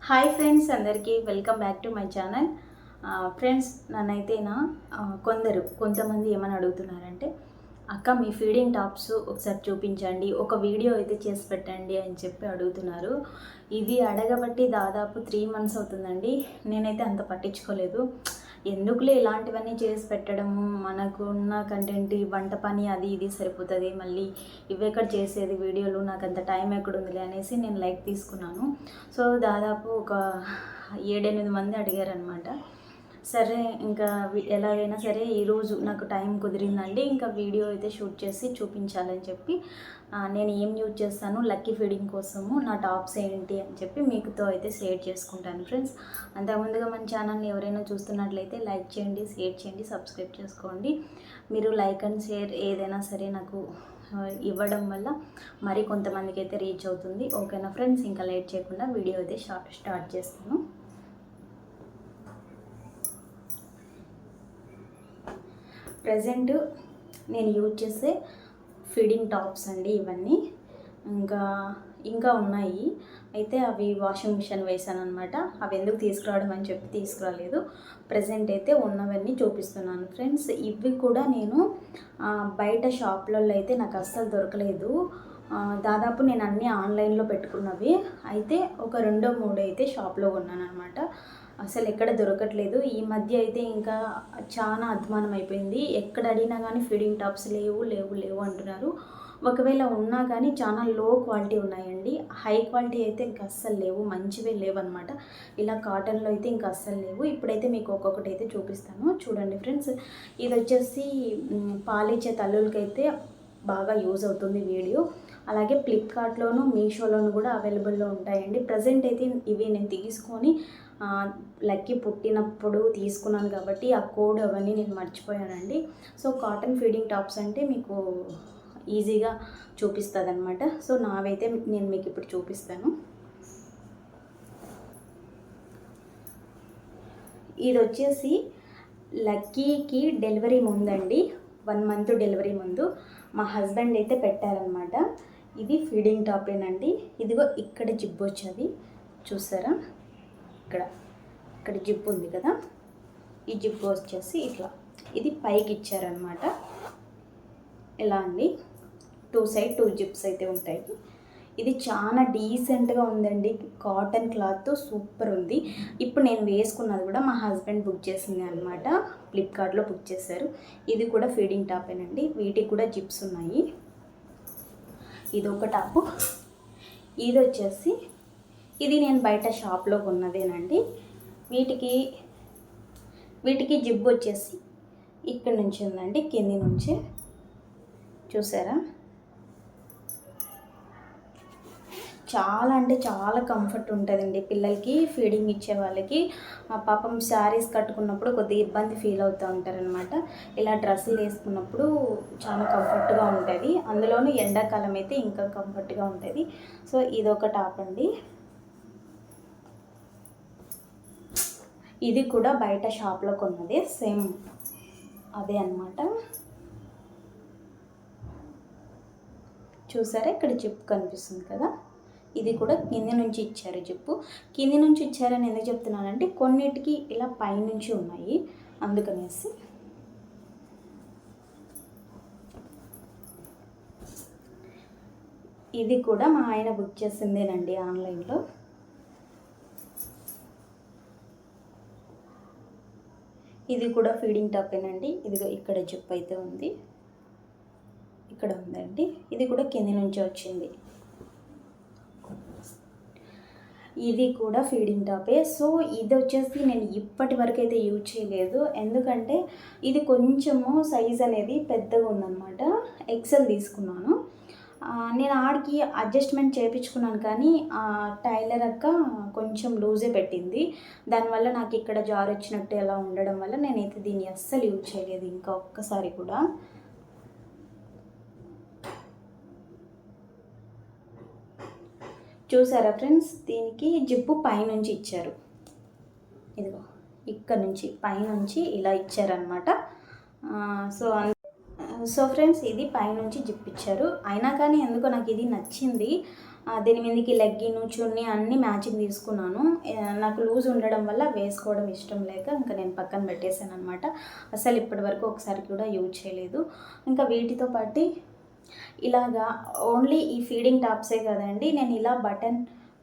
Hi friends, అందరికీ welcome back to my channel. Friends, నన్నైతేనా కొంతమంది ఏమని అడుగుతున్నారంటే, అక్క మీ ఫీడింగ్ టాప్స్ ఒకసారి చూపించండి, ఒక వీడియో అయితే చేసి పెట్టండి అని చెప్పి అడుగుతున్నారు. ఇది అడగబట్టి దాదాపు 3 months అవుతుందండి. నేనైతే అంత పట్టించుకోలేదు. ఎందుకులే ఇలాంటివన్నీ చేసి పెట్టడము, మనకు ఉన్న కంటెంట్ వంట పని అది ఇది సరిపోతుంది, మళ్ళీ ఇవెక్కడ చేసేది వీడియోలు, నాకు అంత టైం ఎక్కడుందిలే అనేసి నేను లైక్ తీసుకున్నాను. సో దాదాపు ఒక 7-8 మంది అడిగారనమాట. సరే, ఇంకా ఎలాగైనా సరే ఈరోజు నాకు టైం కుదిరిందండి. ఇంకా వీడియో అయితే షూట్ చేసి చూపించాలని చెప్పి నేను ఏం యూజ్ చేస్తాను లక్కీ ఫీడింగ్ కోసము, నా టాప్స్ ఏంటి అని చెప్పి మీకుతో అయితే షేర్ చేసుకుంటాను ఫ్రెండ్స్. అంతకుముందుగా మన ఛానల్ని ఎవరైనా చూస్తున్నట్లయితే లైక్ చేయండి, షేర్ చేయండి, సబ్స్క్రైబ్ చేసుకోండి. మీరు లైక్ అండ్ షేర్ ఏదైనా సరే నాకు ఇవ్వడం వల్ల మరి కొంతమందికి అయితే రీచ్ అవుతుంది. ఓకేనా ఫ్రెండ్స్, ఇంకా లేట్ చేయకుండా వీడియో అయితే స్టార్ట్ చేస్తాను. ప్రజెంట్ నేను యూజ్ చేసే ఫీడింగ్ టాప్స్ అండి ఇవన్నీ. ఇంకా ఉన్నాయి, అయితే అవి వాషింగ్ మిషన్ వేసాను అనమాట. అవి ఎందుకు తీసుకురావడం అని చెప్పి తీసుకురాలేదు. ప్రజెంట్ అయితే ఉన్నవన్నీ చూపిస్తున్నాను ఫ్రెండ్స్. ఇవి కూడా నేను బయట షాప్లలో అయితే నాకు అస్సలు దొరకలేదు. దాదాపు నేను అన్నీ ఆన్లైన్లో పెట్టుకున్నవి, అయితే ఒక 2-3 అయితే షాప్లో కొన్నాను అనమాట. అసలు ఎక్కడ దొరకట్లేదు. ఈ మధ్య అయితే ఇంకా చాలా అధ్వానం అయిపోయింది. ఎక్కడ అడిగినా కానీ ఫీడింగ్ టాప్స్ లేవు అంటున్నారు. ఒకవేళ ఉన్నా కానీ చాలా లో క్వాలిటీ ఉన్నాయండి. హై క్వాలిటీ అయితే ఇంకా అస్సలు లేవు, మంచివే లేవన్నమాట. ఇలా కాటన్లో అయితే ఇంకా అస్సలు లేవు. ఇప్పుడైతే మీకు ఒక్కొక్కటి అయితే చూపిస్తాను, చూడండి ఫ్రెండ్స్. ఇది వచ్చేసి పాలిచ్చే తల్లులకైతే బాగా యూజ్ అవుతుంది వీడియో. అలాగే ఫ్లిప్కార్ట్లోను, మీషోలోను కూడా అవైలబుల్లో ఉంటాయండి. ప్రజెంట్ అయితే ఇవి నేను తీసుకొని లక్కీ పుట్టినప్పుడు తీసుకున్నాను కాబట్టి ఆ కోడ్ అవన్నీ నేను మర్చిపోయానండి. సో కాటన్ ఫీడింగ్ టాప్స్ అంటే మీకు ఈజీగా చూపిస్తుంది అనమాట. సో నావైతే నేను మీకు ఇప్పుడు చూపిస్తాను. ఇది వచ్చేసి లక్కీకి డెలివరీ ముందండి, 1 month డెలివరీ ముందు మా హస్బెండ్ అయితే పెట్టారనమాట. ఇది ఫీడింగ్ టాపేనండి. ఇదిగో ఇక్కడ జిప్ వచ్చేది చూసారా, ఇక్కడ జిప్ ఉంది కదా, ఈ జిప్ వచ్చేసి ఇట్లా ఇది పైకి ఇచ్చారనమాట. ఎలా అండి, 2 side 2 జిప్స్ అయితే ఉంటాయి. ఇది చాలా డీసెంట్గా ఉందండి, కాటన్ క్లాత్ సూపర్ ఉంది. ఇప్పుడు నేను వేసుకున్నది కూడా మా హస్బెండ్ బుక్ చేసింది అనమాట, ఫ్లిప్కార్ట్లో బుక్ చేశారు. ఇది కూడా ఫీడింగ్ టాపేనండి, వీటికి కూడా జిప్స్ ఉన్నాయి. ఇది ఒక టాపు. ఇది వచ్చేసి ఇది నేను బయట షాప్లో కొన్నదేనండి. వీటికి జిబ్ వచ్చేసి ఇక్కడ నుంచి ఉందండి, కింది నుంచే చూసారా. చాలా అంటే చాలా కంఫర్ట్ ఉంటుందండి పిల్లలకి ఫీడింగ్ ఇచ్చే వాళ్ళకి. పాపం శారీస్ కట్టుకున్నప్పుడు కొద్దిగా ఇబ్బంది ఫీల్ అవుతూ ఉంటారనమాట. ఇలా డ్రెస్సులు వేసుకున్నప్పుడు చాలా కంఫర్ట్గా ఉంటుంది. అందులోనూ ఎండాకాలం అయితే ఇంకా కంఫర్ట్గా ఉంటుంది. సో ఇదొక టాప్ అండి. ఇది కూడా బయట షాప్లో కొన్నది, సేమ్ అదే అన్నమాట. చూసారా, ఇక్కడ జిప్ కనిపిస్తుంది కదా, ఇది కూడా కింది నుంచి ఇచ్చారు జిప్పు. కింది నుంచి ఇచ్చారని ఎందుకు చెప్తున్నానంటే కొన్నిటికి ఇలా పైనుంచి ఉన్నాయి, అందుకనేసి. ఇది కూడా మా ఆయన బుక్ చేసిందేనండి ఆన్లైన్లో. ఇది కూడా ఫీడింగ్ టాపేనండి. ఇదిగో ఇక్కడ జిప్ అయితే ఉంది, ఇక్కడ ఉందండి. ఇది కూడా కింది నుంచి వచ్చింది. ఇది కూడా ఫీడింగ్ టాపే. సో ఇది వచ్చేసి నేను ఇప్పటి వరకు అయితే యూజ్ చేయలేదు, ఎందుకంటే ఇది కొంచెము సైజ్ అనేది పెద్దగా ఉందన్నమాట. ఎక్సెల్ తీసుకున్నాను నేను. ఆడికి అడ్జస్ట్మెంట్ చేయించుకున్నాను, కానీ టైలర్ అక్క కొంచెం లూజే పెట్టింది. దానివల్ల నాకు ఇక్కడ జార్ వచ్చినట్టు ఎలా ఉండడం వల్ల నేనైతే దీన్ని అస్సలు యూజ్ చేయలేదు ఇంకా ఒక్కసారి కూడా. చూసారా ఫ్రెండ్స్, దీనికి జిప్పు పైనుంచి ఇచ్చారు. ఇదిగో ఇక్కడ నుంచి పైనుంచి ఇలా ఇచ్చారనమాట. సో ఫ్రెండ్స్, ఇది పైనుంచి జిప్ ఇచ్చారు. అయినా కానీ ఎందుకో నాకు ఇది నచ్చింది. దీని మీదకి లెగ్గిన్ చున్నీ అన్నీ మ్యాచింగ్ తీసుకున్నాను. నాకు లూజ్ ఉండడం వల్ల వేసుకోవడం ఇష్టం లేక ఇంకా నేను పక్కన పెట్టేశాను అనమాట. అసలు ఇప్పటి వరకు ఒకసారి కూడా యూజ్ చేయలేదు. ఇంకా వీటితో పాటు ఇలాగా ఓన్లీ ఈ ఫీడింగ్ టాప్సే కదండి, నేను ఇలా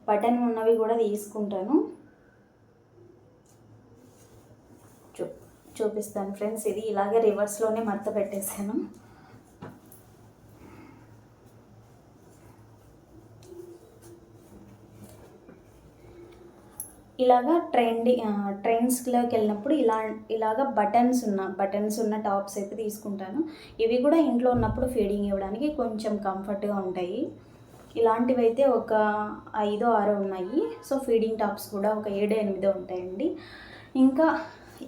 బటన్ ఉన్నవి కూడా తీసుకుంటాను. చూపిస్తాను ఫ్రెండ్స్. ఇది ఇలాగే రివర్స్లోనే మడత పెట్టేశాను. ఇలాగా ట్రెండ్స్లోకి వెళ్ళినప్పుడు ఇలాగా బటన్స్ ఉన్న టాప్స్ అయితే తీసుకుంటాను. ఇవి కూడా ఇంట్లో ఉన్నప్పుడు ఫీడింగ్ ఇవ్వడానికి కొంచెం కంఫర్ట్గా ఉంటాయి. ఇలాంటివి అయితే ఒక 5-6 ఉన్నాయి. సో ఫీడింగ్ టాప్స్ కూడా ఒక 7-8 ఉంటాయండి. ఇంకా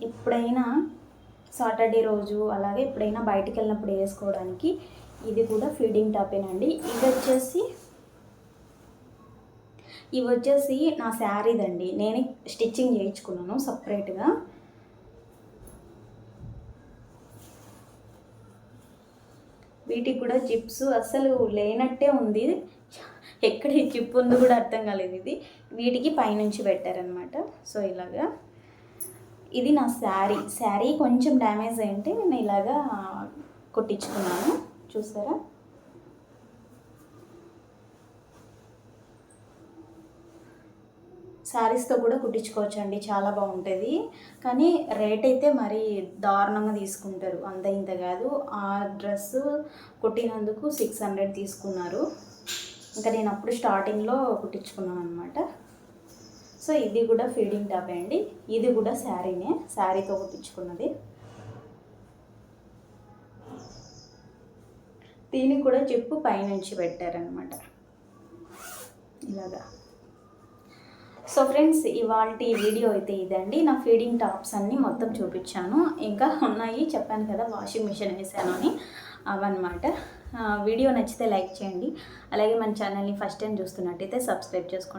ఎప్పుడైనా సాటర్డే రోజు అలాగే ఎప్పుడైనా బయటికి వెళ్ళినప్పుడు వేసుకోవడానికి ఇది కూడా ఫీడింగ్ టాపేనండి. ఇవి వచ్చేసి నా శారీదండి, నేనే స్టిచ్చింగ్ చేయించుకున్నాను సపరేట్గా. వీటికి కూడా జిప్స్ అస్సలు లేనట్టే ఉంది, ఎక్కడ ఈ జిప్ ఉందో కూడా అర్థం కాలేదు. వీటికి పైనుంచి పెట్టారనమాట. సో ఇలాగా ఇది నా శారీ కొంచెం డ్యామేజ్ అయింటే నేను ఇలాగా కుట్టించుకున్నాను. చూసారా? శారీస్తో కూడా కుట్టించుకోవచ్చు అండి, చాలా బాగుంటుంది. కానీ రేట్ అయితే మరీ దారుణంగా తీసుకుంటారు, అంత ఇంత కాదు. ఆ డ్రెస్ కుట్టినందుకు 600 తీసుకున్నారు. ఇంకా నేను అప్పుడు స్టార్టింగ్లో కుట్టించుకున్నాను అనమాట. సో ఇది కూడా ఫీడింగ్ టాపే అండి. ఇది కూడా శారీతో కుట్టించుకున్నది. దీనికి కూడా జిప్పు పైనుంచి పెట్టారనమాట ఇలాగా. సో ఫ్రెండ్స్, ఇవాల్టి వీడియో అయితే ఇదండి. నా ఫీడింగ్ టాప్స్ అన్నీ మొత్తం చూపించాను. ఇంకా ఉన్నాయి, చెప్పాను కదా వాషింగ్ మిషన్ వేసాను అని, అవన్నమాట. వీడియో నచ్చితే లైక్ చేయండి. అలాగే మన ఛానల్ని ఫస్ట్ టైం చూస్తున్నట్టయితే సబ్స్క్రైబ్ చేసుకోండి.